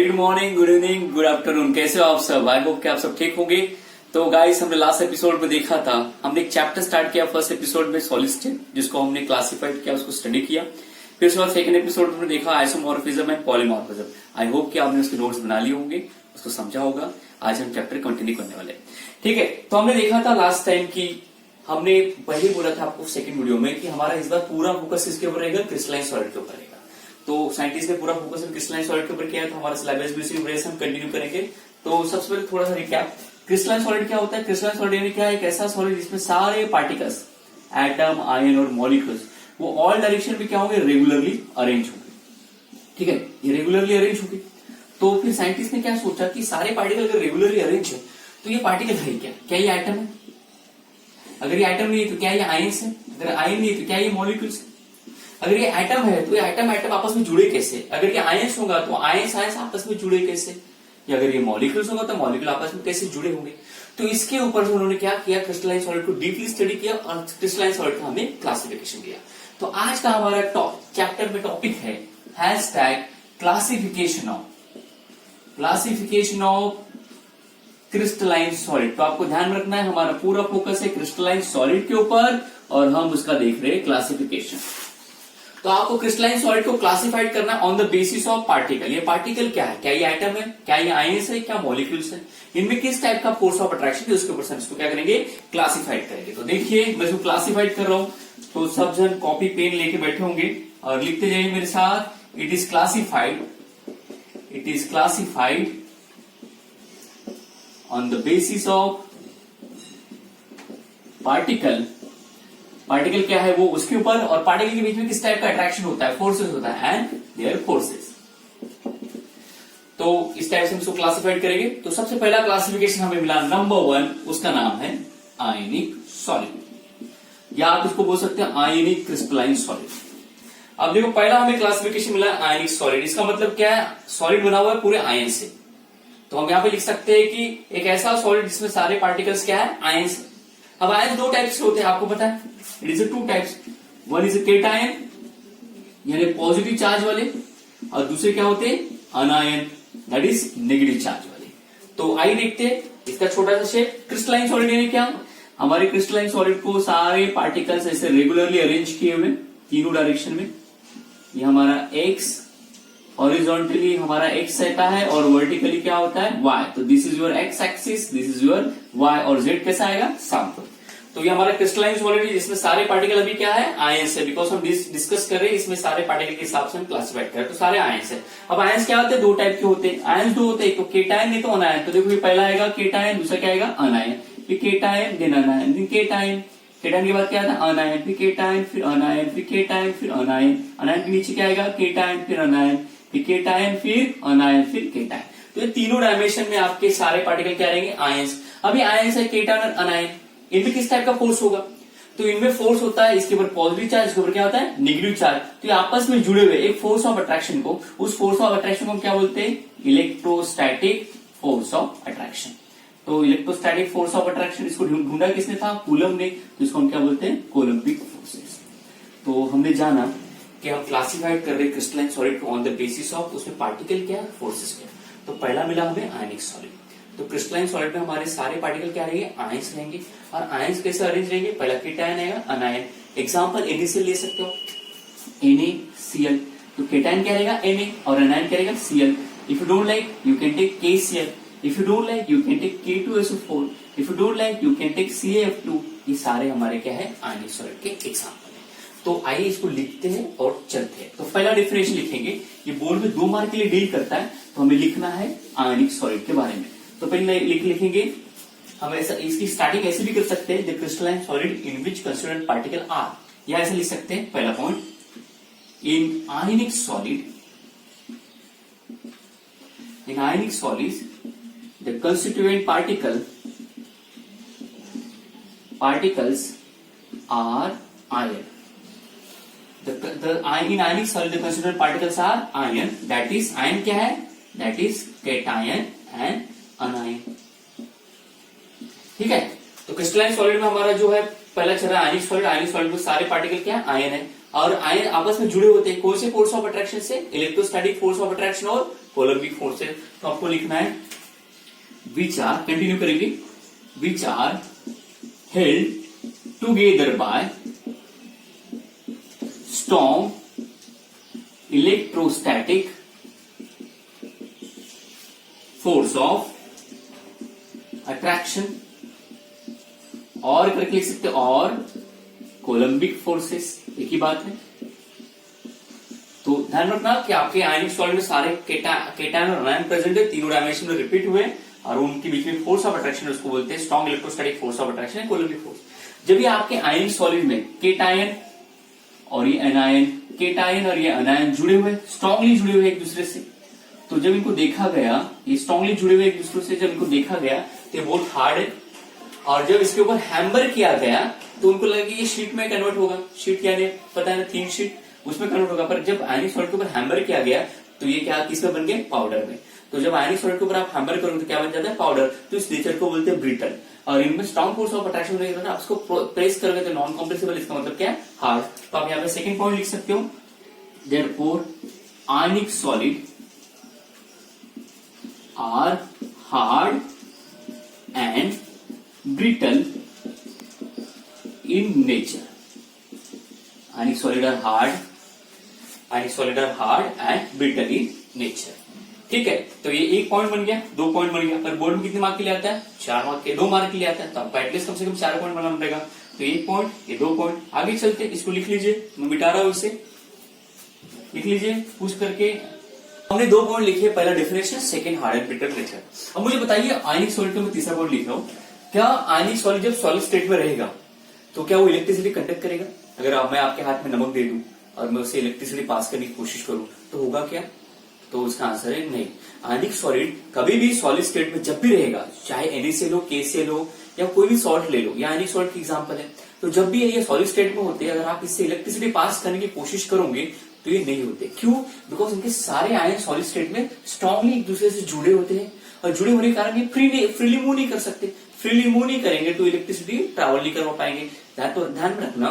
Very good morning, good evening, good afternoon. कैसे हो आप सब? आई होप कि आप सब ठीक होंगे। तो गाइस, हमने लास्ट एपिसोड में देखा था, हमने एक चैप्टर स्टार्ट किया फर्स्ट एपिसोड में सॉलिड स्टेट, जिसको हमने क्लासिफाइड किया, उसको स्टडी किया। फिर उसके बाद सेकंड एपिसोड में देखा isomorphism and polymorphism. I hope कि आपने उसके नोट्स बना लिए होंगे, उसको समझा होगा। आज हम चैप्टर कंटिन्यू करने वाले हैं। ठीक है, तो हमने देखा था लास्ट टाइम की हमने पहले बोला था आपको सेकंड वीडियो में कि हमारा इस बार पूरा फोकस इसके ऊपर रहेगा, क्रिस्टलाइन सॉलिड के ऊपर रहेगा। तो साइंटिस्ट ने पूरा फोकस क्रिस्टलाइन सॉलिड के ऊपर किया, तो हमारा सिलेबस भी उसी वजह से हम कंटिन्यू करेंगे। तो सबसे पहले थोड़ा सा रिकैप, क्रिस्टलाइन सॉलिड क्या होता है? क्रिस्टलाइन सॉलिड यानी क्या है? एक ऐसा सॉलिड जिसमें सारे पार्टिकल्स, एटम, आयन और मॉलिक्यूल्स, वो ऑल डायरेक्शन में क्या होंगे? रेगुलरली अरेंज होंगे। ठीक है, ये रेगुलरली अरेंज होंगे। तो फिर साइंटिस्ट ने क्या सोचा कि सारे पार्टिकल अगर रेगुलरली अरेंज है तो ये पार्टिकल है क्या? क्या ये एटम है? अगर ये एटम नहीं है तो क्या ये आयन्स है? अगर आयन नहीं है तो क्या ये मॉलिक्यूल्स है? अगर ये एटम है तो ये एटम एटम आपस में जुड़े कैसे? अगर ये आयन्स होगा तो आयन्स आयन्स आपस में जुड़े कैसे? या अगर ये मॉलिक्यूल्स होगा तो मॉलिक्यूल आपस में कैसे जुड़े होंगे? तो इसके ऊपर से उन्होंने क्या किया, क्रिस्टलाइन सॉलिड को डीपली स्टडी किया और क्रिस्टलाइन सॉलिड का हमें क्लासिफिकेशन दिया। तो आज का हमारा चैप्टर में टॉपिक है hashtag classification of crystalline solid. तो आपको ध्यान रखना है, हमारा पूरा फोकस है क्रिस्टलाइन सॉलिड के ऊपर और हम उसका देख रहे हैं क्लासिफिकेशन। तो आपको क्रिस्टलाइन सॉलिड को क्लासिफाइड करना on the basis of particle. ये पार्टिकल क्या है? क्या ये एटम है? क्या ये आयन्स है? क्या मॉलिक्यूल्स है? इनमें किस टाइप का फोर्स ऑफ अट्रैक्शन है, उसके ऊपर हम इसको क्या करेंगे? क्लासिफाइड करेंगे। तो देखिए, मैं इसको क्लासिफाइड कर रहा हूं, तो सब जन कॉपी पेन लेके बैठे होंगे और लिखते जाइए मेरे साथ। It is classified on the basis of particle क्या है वो उसके ऊपर, और पार्टिकल के बीच में किस टाइप का अट्रैक्शन होता है, फोर्सेस होता है एंड देयर फोर्सेस। तो इस टाइप से हम इसको क्लासिफाइड करेंगे। तो सबसे पहला क्लासिफिकेशन हमें मिला नंबर 1, उसका नाम है आयनिक सॉलिड, या आप इसको बोल सकते हैं आयनिक क्रिस्टलाइन सॉलिड। अब देखो, पहला हमें क्लासिफिकेशन मिला आयनिक सॉलिड। इसका मतलब क्या है? सॉलिड बना हुआ है पूरे आयन से। तो हम यहां पे लिख सकते हैं कि एक ऐसा सॉलिड जिसमें सारे पार्टिकल्स क्या है? आयंस। अब आयंस दो टाइप्स के होते हैं, आपको पता है। It is two types, one is cation यानी पॉजिटिव चार्ज वाले, और दूसरे क्या होते हैं? अनायन, दैट इज नेगेटिव चार्ज वाले। तो आइए देखते हैं इसका छोटा सा शेप। क्रिस्टलाइन सॉलिड यानी क्या? हमारे क्रिस्टलाइन सॉलिड को सारे पार्टिकल्स ऐसे रेगुलरली अरेंज किए हुए तीनों डायरेक्शन में। ये हमारा एक्स, हॉरिजॉन्टली हमारा एक्स रहता है और वर्टिकली क्या होता है? वाई। तो this is your x axis, this is your y, और जेड कैसा आएगा? सामने। तो ये हमारा क्रिस्टलाइन सॉलिड है जिसमें सारे पार्टिकल अभी क्या है? आयंस है, बिकॉज हम डिस्कस कर रहे हैं इसमें सारे पार्टिकल के हिसाब से हम क्लासिफाइड करें। तो सारे आयंस है। अब आयंस क्या होते हैं? दो टाइप के होते हैं। आयंस दो होते हैं, एक तो केटायन नहीं तो अनायन। तो देखो, ये पहला आएगा केटायन, दूसरा क्या आएगा? अनायन। फिर केटायन देन अनायन, फिर केटायन, केटायन के बाद क्या आता है? अनायन, फिर केटायन, फिर अनायन, फिर केटायन, फिर अनायन। अनायन के नीचे क्या आएगा? केटायन, फिर अनायन, फिर केटायन, फिर अनायन, फिर केटायन। तो ये तीनों डायमेंशन में आपके सारे पार्टिकल क्या रहेंगे? आयंस। अभी आयंस है, केटायन और अनायन, इनमें किस टाइप का फोर्स होगा? तो इनमें फोर्स होता है, इसके ऊपर पॉजिटिव चार्ज, इसके ऊपर क्या होता है? Negative charge. तो ये आपस में जुड़े हुए एक फोर्स ऑफ अट्रैक्शन को, उस फोर्स ऑफ अट्रैक्शन को क्या बोलते हैं? Electrostatic force of attraction. तो इलेक्ट्रोस्टैटिक फोर्स ऑफ अट्रैक्शन, इसको ढूंढा किसने था? कूलम ने। तो इसको हम क्या बोलते हैं? Coulombic forces. तो हमने जाना कि हम क्लासिफाइड कर रहे हैं क्रिस्टलाइन सॉलिड को ऑन द बेसिस ऑफ उसमें पार्टिकल क्या, फोर्सेस क्या। तो पहला मिला हमें आयनिक सॉलिड। तो क्रिस्टलाइन सॉलिड में हमारे सारे पार्टिकल क्या रहेंगे? आयंस रहेंगे। और आयंस कैसे अरेंज रहेंगे? पहला केटायन आएगा, अनायन। एग्जांपल NaCl ले सकते हो, NaCl। तो केटायन क्या रहेगा? Na, और अनायन क्या रहेगा? Cl। If you don't like you can take KCl, if you don't like you can take K2SO4, if you don't like you can take CaF2। ये सारे हमारे क्या है? आयनिक सॉलिड के एग्जाम्पल। तो आइए इसको लिखते हैं और चलते हैं। तो पहला डिफिनेशन लिखेंगे, ये बोर्ड में 2 मार्क के लिए डील करता है, तो हमें लिखना है आयनिक सॉलिड के बारे में। तो पहले लिखेंगे हम ऐसा, इसकी स्टार्टिंग ऐसे भी कर सकते हैं, the crystalline solid in which constituent particle are, या ऐसे लिख सकते हैं। पहला point, in ionic solids the constituent particles are iron. In ionic solid the constituent particles are iron. That is, iron क्या है? That is cation and anion. ठीक है। तो क्रिस्टलाइन सॉलिड में हमारा जो है पहला चल रहा है आयनिक सॉलिड। आयनिक सॉलिड में सारे पार्टिकल क्या है? आयन है। और आयन आपस में जुड़े होते हैं कौन से फोर्स ऑफ अट्रैक्शन से? इलेक्ट्रोस्टैटिक फोर्स ऑफ अट्रैक्शन और कोलम्बिक फोर्सेस। तो आपको लिखना है विच आर, कंटिन्यू करेंगे, which are held together by strong electrostatic force of attraction, और करके लिख सकते और कोलम्बिक फोर्सेस, एक ही बात है। तो ध्यान रखना कि आपके आयनिक सॉलिड में सारे केटायन और आयन प्रेजेंट है, तीनों डायमेंशन में रिपीट हुए, और उनके बीच में फोर्स ऑफ अट्रैक्शन उसको बोलते हैं strong electrostatic force of attraction, coulombic force. जब ये आपके आयनिक सॉलिड में केटायन और ये एनायन, केटायन और ये एनायन जुड़े हुए, स्ट्रांगली जुड़े हुए एक दूसरे से, तो जब इनको देखा गया, ये स्ट्रांगली जुड़े हुए एक दूसरे से जब इनको देखा गया तो ये बहुत हार्ड है, और जब इसके ऊपर हैमर किया गया तो उनको लगा कि ये शीट में कन्वर्ट होगा। शीट क्या है पता है ना, थिन शीट, उसमें कन्वर्ट होगा। पर जब आयनिक सॉलिड के ऊपर हैमर किया गया तो ये क्या किस में बन गए, पाउडर में। तो जब आयनिक सॉलिड के ऊपर आप हैमर करोगे तो क्या बन जाता है, पाउडर। तो इस नेचर को बोलते हैं ब्रिटल, और इनमें स्ट्रॉन्ग फोर्स ऑफ अट्रैक्शन रहेगा ना, आप इसको प्रेस करोगे तो नॉन कॉम्प्रेसिबल, इसका मतलब क्या है, हार्ड। तो आप यहाँ पे सेकंड पॉइंट लिख सकते हो, therefore ionic solid are hard and brittle in nature. Ionic solid are hard and brittle in nature. ठीक है, तो ये एक पॉइंट बन गया, दो पॉइंट बन गया। पर बोर्ड में कितने मार्क के लिए आता है, 4 मार्क के, 2 मार्क के लिए आता है, तो आपको एटलीस्ट कम से कम 4 पॉइंट बनाना पड़ेगा। तो एक पॉइंट, ये 2 पॉइंट। आगे चलते, इसको लिख लीजिए, मैं मिटा रहा हूं इसे, लिख लीजिए पूछ करके। हमने 2 पॉइंट लिखे, पहला definition, second hard and brittle nature. अब मुझे बताइए आयनिक सॉलिड का मैं तीसरा पॉइंट लिख रहा हूं, क्या आयनिक सॉलिड जब सॉलिड स्टेट में रहेगा तो क्या वो इलेक्ट्रिसिटी कंडक्ट करेगा? अगर मैं आपके हाथ में नमक दे दूं और मैं उसे इलेक्ट्रिसिटी पास करने की कोशिश करूं तो होगा क्या? तो उसका आंसर है नहीं। आयनिक सॉलिड कभी भी सॉलिड स्टेट में जब भी रहेगा, चाहे NaCl हो, KCl हो, या कोई भी सॉल्ट ले लो, या आयनिक सॉल्ट की एग्जांपल है, तो जब भी ये सॉलिड स्टेट में होते हैं, अगर आप इससे इलेक्ट्रिसिटी पास करने की कोशिश करोगे तो ये नहीं होते। क्यों? बिकॉज इनके सारे आयन सॉलिड स्टेट में स्ट्रांगली एक दूसरे से जुड़े होते हैं, और जुड़े होने के कारण ये फ्रीली मूव नहीं कर सकते। फ्रीली मूव नहीं करेंगे तो इलेक्ट्रिसिटी ट्रैवल नहीं करवा पाएंगे। ध्यान में रखना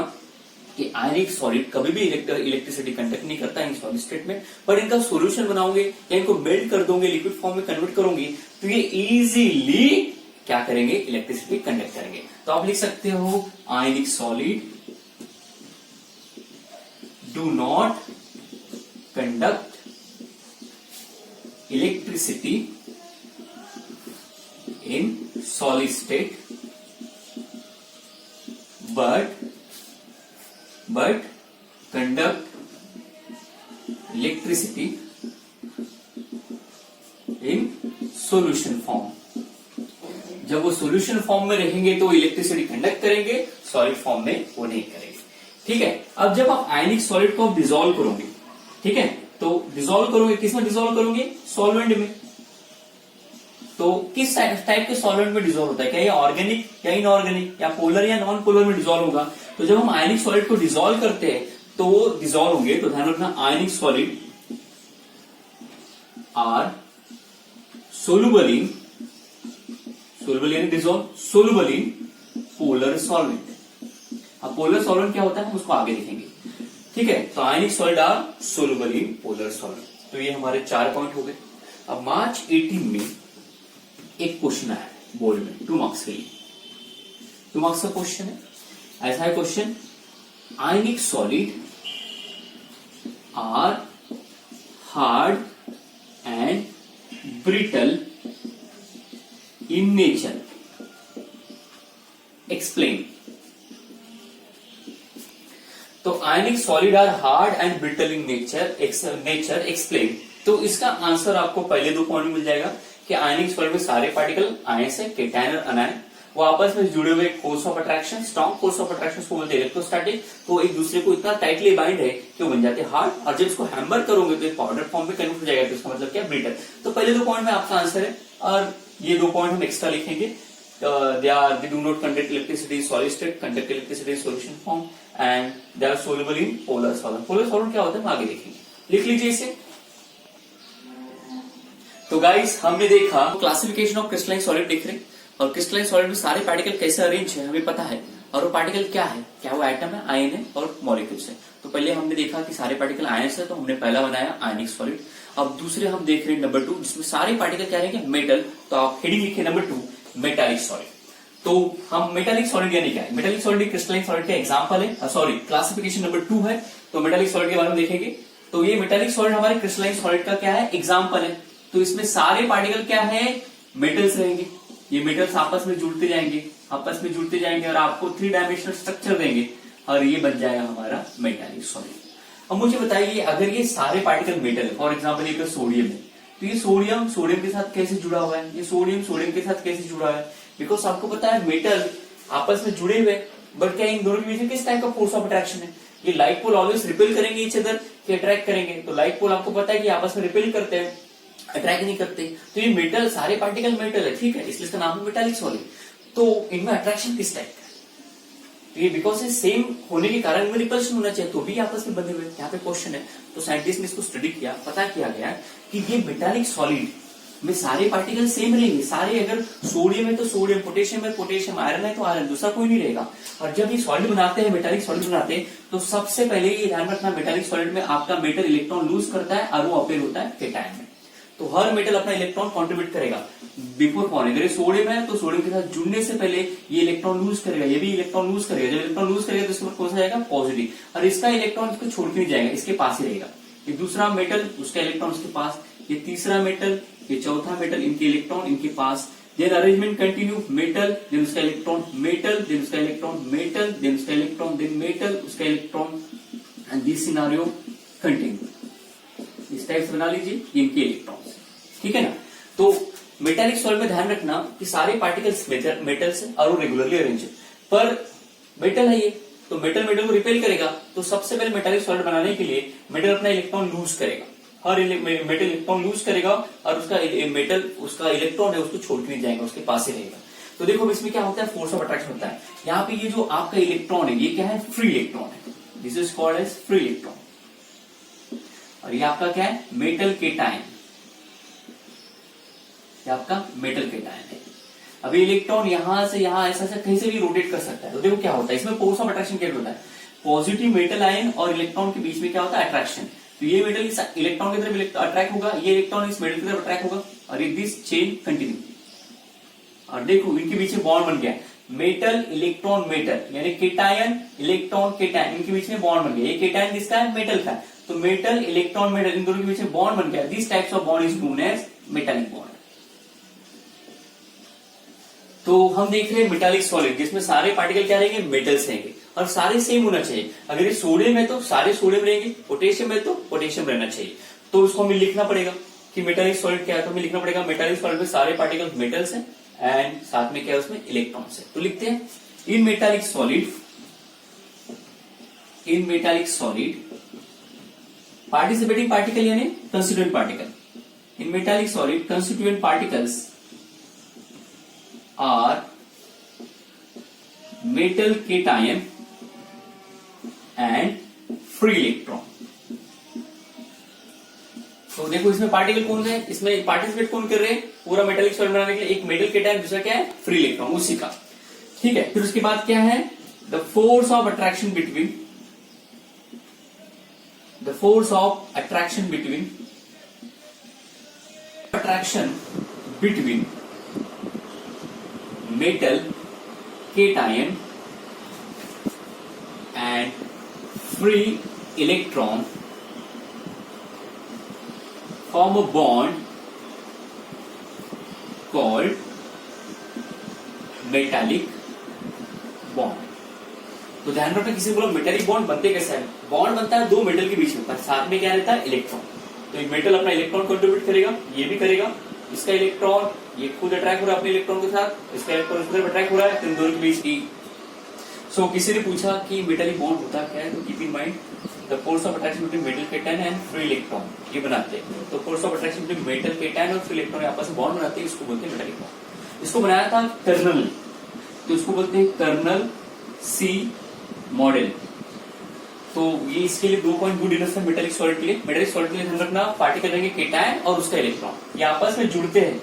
कि आयनिक सॉलिड कभी भी इलेक्ट्रिसिटी कंडक्ट नहीं करता है सॉलिड स्टेट में, पर इनका सॉल्यूशन बनाओगे या इनको मेल्ट कर दोगे, लिक्विड फॉर्म में कन्वर्ट करोगे, तो ये इजीली क्या करेंगे, इलेक्ट्रिसिटी कंडक्ट करेंगे। तो आप लिख सकते हो आयनिक solid do not conduct electricity in solid state but conduct electricity in solution form। जब वो सॉल्यूशन फॉर्म में रहेंगे तो इलेक्ट्रिसिटी कंडक्ट करेंगे, सॉलिड फॉर्म में वो नहीं करेंगे। ठीक है, अब जब आप आयनिक सॉलिड को डिसॉल्व करोगे, ठीक है, तो डिसॉल्व करोगे, किसमें डिसॉल्व करोगे, सॉल्वेंट में। तो किस टाइप के सॉल्वेंट में डिसॉल्व होता है, क्या ये ऑर्गेनिक या इनऑर्गेनिक, या पोलर या नॉन पोलर में डिसॉल्व होगा? तो जब हम आयनिक सॉलिड को डिसॉल्व करते हैं तो वो डिसॉल्व होंगे। तो ध्यान रखना, आयनिक सॉलिड आर सोलुबल यानी dissolve, soluble in polar solvent. अब पोलर सॉल्वेंट क्या होता है हम उसको आगे देखेंगे। ठीक है, तो ionic solid are soluble in polar solvent. तो ये हमारे 4 पॉइंट हो गए। अब मार्च 18 में एक क्वेश्चन आया बोर्ड में 2 मार्क्स के लिए, 2 मार्क्स का क्वेश्चन है। ऐसा है question, ionic solid are hard and brittle in nature, explain. तो ionic solid are hard and brittle in nature explain. तो इसका आंसर आपको पहले 2 पॉइंट मिल जाएगा कि आयनिक सॉलिड में सारे पार्टिकल आयंस है, केटायन और अनायन, वो आपस में जुड़े हुए force of attraction, strong force of attraction को बोलते हैं इलेक्ट्रोस्टैटिक। तो एक दूसरे को इतना टाइटली बाइंड है कि वो बन जाते हैं हार्ड, और जब इसको हैमर करोगे तो पाउडर फॉर्म में कन्वर्ट हो जाएगा। तो इसका मतलब क्या, ब्रिटल। तो पहले 2 पॉइंट में आपका आंसर है, और ये 2 पॉइंट हम एक्स्ट्रा लिखेंगे। They do not conduct electricity in solid state, conduct electricity in solution form, and they are soluble in polar solvent. Polar solvent क्या होता है हम आगे देखेंगे, लिख लीजिए इसे। तो गाइस हमने देखा क्लासिफिकेशन ऑफ क्रिस्टलाइन सॉलिड देख रहे हैं, और क्रिस्टलाइन सॉलिड में सारे पार्टिकल कैसे अरेंज है हमें पता है, और वो पार्टिकल क्या है, क्या वो एटम है, आयन है और मॉलिक्यूल्स है। तो तो पहले हमने देखा कि सारे पार्टिकल आयंस है, तो हमने पहला बनाया आयनिक सॉलिड। अब दूसरे हम देख रहे हैं नंबर 2, जिसमें सारे पार्टिकल क्या रहेंगे, मेटल। तो आप हेडिंग लिखे नंबर 2 मेटालिक सॉलिड। तो हम मेटालिक सॉलिड यानी क्या है, मेटालिक सॉलिड क्रिस्टलाइन सॉलिड का एग्जांपल है, सॉरी क्लासिफिकेशन नंबर 2 है। तो मेटालिक सॉलिड के बारे में देखेंगे। तो ये मेटालिक सॉलिड हमारे क्रिस्टलाइन सॉलिड का क्या है, एग्जांपल है। तो इसमें सारे पार्टिकल क्या है, मेटल्स रहेंगे। ये मेटल्स आपस में जुड़ते जाएंगे और आपको 3 डायमेंशनल स्ट्रक्चर देंगे और ये बन जाएगा हमारा मेटालिक सॉलिड। अब मुझे बताइए, अगर ये सारे पार्टिकल मेटल है, फॉर एग्जाम्पल ये सोडियम है, तो ये सोडियम के साथ कैसे जुड़ा हुआ है, ये सोडियम के साथ कैसे जुड़ा है, बिकॉज आपको पता है मेटल आपस में जुड़े हुए, बट क्या इन दोनों के बीच में किस टाइप का फोर्स ऑफ अट्रैक्शन है, ये लाइक पोल ऑलवेज रिपेल करेंगे ईच अदर कि अट्रैक्ट करेंगे। तो लाइक पोल आपको पता है कि आपस में रिपेल करते हैं, अट्रैक्ट नहीं करते। तो ये मेटल, सारे पार्टिकल मेटल है, ठीक है, इसलिए इसका नाम है मेटालिक सॉलिड। तो इनमें अट्रैक्शन किस टाइप का है, तो ये बिकॉज ये सेम होने के कारण इनमें रिपल्शन होना चाहिए, तो भी आपस में बंधे हुए। यहाँ पे क्वेश्चन है, तो साइंटिस्ट ने इसको स्टडी किया, पता किया गया कि ये मेटालिक सॉलिड में सारे पार्टिकल सेम रहेंगे, सारे, अगर सोडियम है तो सोडियम, पोटेशियम है पोटेशियम, आयरन है तो आयरन, दूसरा कोई नहीं रहेगा। और जब ये सॉलिड बनाते हैं, मेटालिक सॉलिड बनाते हैं, तो सबसे पहले ये ध्यान रखना, मेटालिक सॉलिड में आपका मेटल इलेक्ट्रॉन लूज करता है और वो अपेयर होता है केटायन में। तो हर मेटल अपना इलेक्ट्रॉन कंट्रीब्यूट करेगा बिफोर फॉर्मिंग। अगर सोडियम है तो सोडियम के साथ जुड़ने से पहले ये इलेक्ट्रॉन लूज करेगा, ये भी इलेक्ट्रॉन लूज करेगा। जब इलेक्ट्रॉन लूज करेगा तो इसके ऊपर कौन सा जाएगा, पॉजिटिव, और इसका इलेक्ट्रॉन इसको छोड़ के नहीं जाएगा, इसके पास ही रहेगा। ये दूसरा मेटल, उसका इलेक्ट्रॉन उसके पास, ये तीसरा मेटल, ये चौथा मेटल, इनके इलेक्ट्रॉन इनके पास। Then arrangement continue, metal then उसका इलेक्ट्रॉन, मेटल देन उसका इलेक्ट्रॉन, मेटल देन उसका इलेक्ट्रॉन, देन मेटल उसका electron, and this scenario continue. इस टाइप से बना लीजिए इनके इलेक्ट्रॉन्स, ठीक है ना। तो मेटालिक सॉलिड में ध्यान रखना कि सारे पार्टिकल्स मेटल्स है और वो रेगुलरली अरेंज है, पर मेटल है ये, तो मेटल को रिपेल करेगा। तो सबसे पहले मेटालिक सॉलिड बनाने के लिए मेटल अपना इलेक्ट्रॉन लूज करेगा, हर मेटल इलेक्ट्रॉन लूज करेगा और उसका मेटल, उसका इलेक्ट्रॉन है उसको छोड़ के नहीं जाएगा, उसके पास ही रहेगा। तो देखो इसमें क्या होता है, फोर्स ऑफ अट्रैक्शन होता है। यहाँ पे ये जो आपका इलेक्ट्रॉन है, ये क्या है, फ्री इलेक्ट्रॉन है, this is called as free electron. और ये आपका क्या है, मेटल केटायन, आपका मेटल केटायन है। अभी इलेक्ट्रॉन यहां से यहां ऐसा कहीं से भी रोटेट कर सकता है। तो देखो क्या होता है, इसमें फोर्स ऑफ अट्रैक्शन क्या होता है, पॉजिटिव मेटल आयन और इलेक्ट्रॉन के बीच में क्या होता है, अट्रैक्शन। तो ये मेटल इस इलेक्ट्रॉन की तरफ अट्रैक्ट होगा, ये इलेक्ट्रॉन इस मेटल की तरफ अट्रैक्ट होगा, और दिस चेन कंटिन्यू। और देखो इनके बीच में बॉन्ड बन गया, मेटल इलेक्ट्रॉन मेटल, यानी केटायन इलेक्ट्रॉन केटायन, इनके बीच में बॉन्ड बन गया। ये केटायन किसका है, मेटल का। तो मेटल इलेक्ट्रॉन मेटल, इन दोनों के बीच में बॉन्ड बन गया। This types of bond is known as metallic bond. तो हम देख रहे हैं मेटालिक सॉलिड, जिसमें सारे पार्टिकल क्या रहेंगे, मेटल्स रहेंगे, और सारे सेम होना चाहिए। अगर ये सोडियम है तो सारे सोडियम रहेंगे, पोटेशियम है तो पोटेशियम रहना चाहिए। तो उसको हमें लिखना पड़ेगा कि मेटालिक सॉलिड क्या है, तो हमें लिखना पड़ेगा मेटालिक सॉलिड में सारे पार्टिकल मेटल्स हैं एंड साथ में क्या है, उसमें इलेक्ट्रॉन्स है। तो लिखते हैं इन मेटालिक सॉलिड पार्टिसिपेटिंग पार्टिकल यानी constituent particle. In metallic solid constituent particles are metal cation and free electron। तो देखो इसमें पार्टिकल कौन है, इसमें पार्टिसिपेट कौन कर रहे हैं, पूरा मेटालिक सॉलिड बनाने के लिए। एक मेटल केटायन, दूसरा क्या है, फ्री इलेक्ट्रॉन, उसी का, ठीक है। फिर उसके बाद क्या है, the force of attraction between metal cation and free electron form a bond called metallic bond। तो ध्यान रखना, किसी बोला मेटालिक बॉन्ड बनते कैसे है, बॉन्ड बनता है दो मेटल के बीच में, पर साथ में क्या रहता है, इलेक्ट्रॉन। तो एक मेटल अपना इलेक्ट्रॉन कंट्रीब्यूट करेगा, ये भी करेगा, इसका इलेक्ट्रॉन ये खुद अट्रैक्ट हो रहा है अपने इलेक्ट्रॉन के साथ, इसका इलेक्ट्रॉन इसकी तरफ अट्रैक्ट हो रहा है, तो इन दोनों के बीच की। सो किसी ने पूछा कि मेटालिक बॉन्ड होता क्या है, तो keep in mind the force of attraction between metal cation and free electron, ये बनाते हैं। तो force of attraction between metal cation और फ्री इलेक्ट्रॉन आपस में बॉन्ड बनाते हैं, इसको बोलते हैं मेटालिक बॉन्ड। इसको बनाया था कर्नल, तो इसको बोलते हैं कर्नल सी मॉडल। तो ये इसके लिए 2 पॉइंट गुड इनफ है मेटालिक सॉलिड के लिए। मेटालिक सॉलिड के लिए ध्यान रखना, पार्टिकल रहेंगे केटायन और उसका इलेक्ट्रॉन, ये आपस में जुड़ते हैं,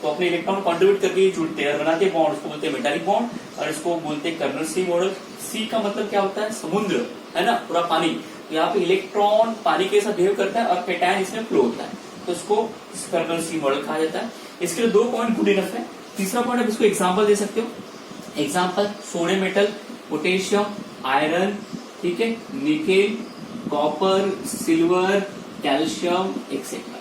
तो अपने इलेक्ट्रॉन कंट्रीब्यूट करके जुड़ते हैं और बनाते हैं बॉन्ड, उसको बोलते हैं मेटालिक बॉन्ड। और इसको बोलते हैं कर्नल सी मॉडल। सी का मतलब क्या होता है, समुद्र है ना, पूरा पानी। यहाँ पे इलेक्ट्रॉन पानी के साथ बिहेव करता है और कैटायन इसमें फ्लो होता है, तो उसको स्पेक्ट्रल सी मॉडल कहा जाता है। इसके लिए 2 पॉइंट गुड इनफ है। तीसरा पॉइंट आप इसको एग्जाम्पल दे सकते हो। Example sodium metal, potassium, iron, ठीक है, nickel, copper, silver, calcium etcetera.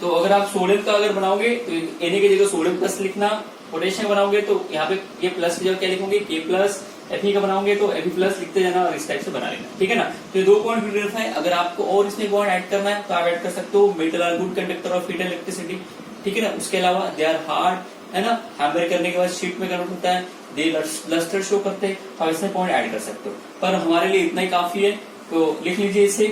तो अगर आप सोडियम का अगर बनाओगे तो Na की जगह सोडियम प्लस लिखना, पोटेशियम बनाओगे तो यहाँ पे ये प्लस की जगह क्या लिखोगे के प्लस, Fe का बनाओगे तो Fe प्लस लिखते जाना और इस टाइप से बना लेना, ठीक है ना। तो ये 2 पॉइंट डिफरेंस है। अगर आपको और इसमें पॉइंट ऐड करना है तो आप ऐड कर सकते हो। Metal are good conductor of heat and electricity, ठीक है ना। उसके अलावा दे आर हार्ड, है ना, हैमर करने के बाद शीट में कन्वर्ट होता है, दे लस्टर शो करते हैं, आप इसमें पॉइंट ऐड कर सकते हो। पर हमारे लिए इतना ही काफी है, तो लिख लीजिए इसे।